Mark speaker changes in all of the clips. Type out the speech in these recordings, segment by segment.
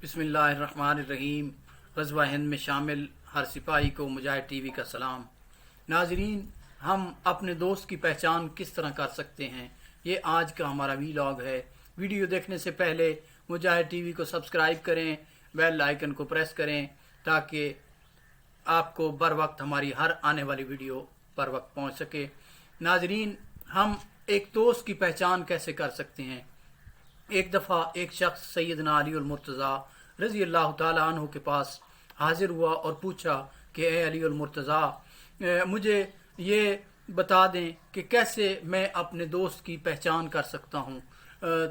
Speaker 1: बिस्मिल्लाहिर्रहमानिर्रहीम। ग़ज़वा हिंद में शामिल हर सिपाही को मुजाहिद टीवी का सलाम। नाजरीन, हम अपने दोस्त की पहचान किस तरह कर सकते हैं, ये आज का हमारा वीलॉग है। वीडियो देखने से पहले मुजाहिद टीवी को सब्सक्राइब करें, बेल आइकन को प्रेस करें ताकि आपको बर वक्त हमारी हर आने वाली वीडियो पर वक्त पहुँच सके। नाजरीन, हम एक दोस्त की पहचान कैसे कर सकते हैं। एक दफ़ा एक शख्स सैयदना अली अल मुर्तज़ा रज़ी अल्लाह ताला अन्हु के पास हाजिर हुआ और पूछा कि ए अली अल मुर्तज़ा, मुझे ये बता दें कि कैसे मैं अपने दोस्त की पहचान कर सकता हूँ।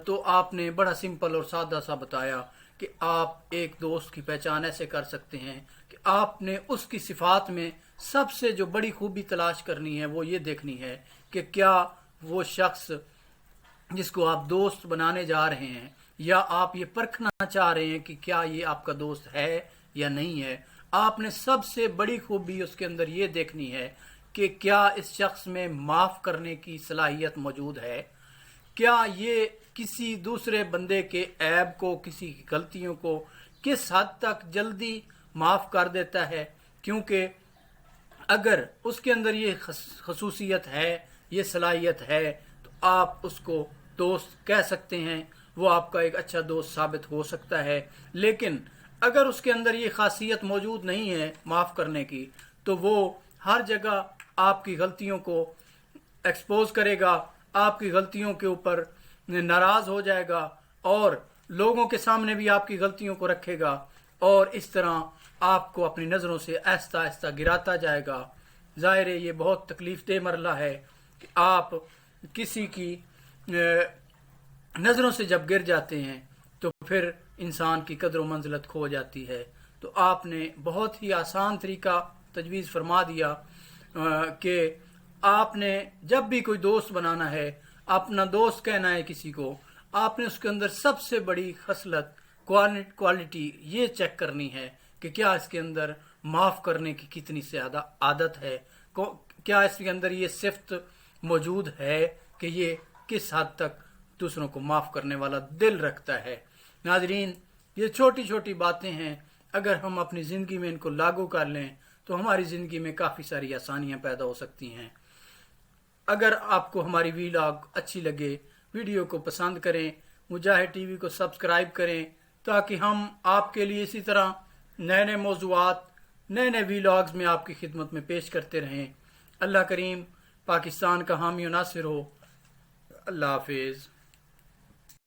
Speaker 1: तो आपने बड़ा सिंपल और सादा सा बताया कि आप एक दोस्त की पहचान ऐसे कर सकते हैं कि आपने उसकी सिफ़ात में सबसे जो बड़ी खूबी तलाश करनी है वो ये देखनी है कि क्या वो शख्स जिसको आप दोस्त बनाने जा रहे हैं या आप ये परखना चाह रहे हैं कि क्या ये आपका दोस्त है या नहीं है, आपने सबसे बड़ी खूबी उसके अंदर ये देखनी है कि क्या इस शख्स में माफ़ करने की सलाहियत मौजूद है, क्या ये किसी दूसरे बंदे के ऐब को, किसी की गलतियों को किस हद तक जल्दी माफ़ कर देता है। क्योंकि अगर उसके अंदर ये खसूसियत है, ये सलाहियत है, तो आप उसको दोस्त कह सकते हैं, वो आपका एक अच्छा दोस्त साबित हो सकता है। लेकिन अगर उसके अंदर ये खासियत मौजूद नहीं है माफ़ करने की, तो वो हर जगह आपकी गलतियों को एक्सपोज करेगा, आपकी गलतियों के ऊपर नाराज़ हो जाएगा और लोगों के सामने भी आपकी गलतियों को रखेगा और इस तरह आपको अपनी नज़रों से आहिस्ता आहिस्ता गिराता जाएगा। ज़ाहिर है ये बहुत तकलीफ दह मरला है कि आप किसी की नज़रों से जब गिर जाते हैं तो फिर इंसान की कदर व मंजिलत खो जाती है। तो आपने बहुत ही आसान तरीका तजवीज़ फरमा दिया कि आपने जब भी कोई दोस्त बनाना है, अपना दोस्त कहना है किसी को, आपने उसके अंदर सबसे बड़ी खसलत क्वालिटी ये चेक करनी है कि क्या इसके अंदर माफ़ करने की कितनी ज़्यादा आदत है, क्या इसके अंदर ये सिफ्त मौजूद है कि ये किस हद तक दूसरों को माफ़ करने वाला दिल रखता है। नाजरीन, ये छोटी छोटी बातें हैं, अगर हम अपनी ज़िंदगी में इनको लागू कर लें तो हमारी ज़िंदगी में काफ़ी सारी आसानियाँ पैदा हो सकती हैं। अगर आपको हमारी वीलॉग अच्छी लगे, वीडियो को पसंद करें, मुजाहिद टीवी को सब्सक्राइब करें ताकि हम आपके लिए इसी तरह नए नए मौज़ूआत, नए नए वीलॉग्स में आपकी खिदमत में पेश करते रहें। अल्लाह करीम पाकिस्तान का हामी और नासिर हो। अल्लाह हाफिज़।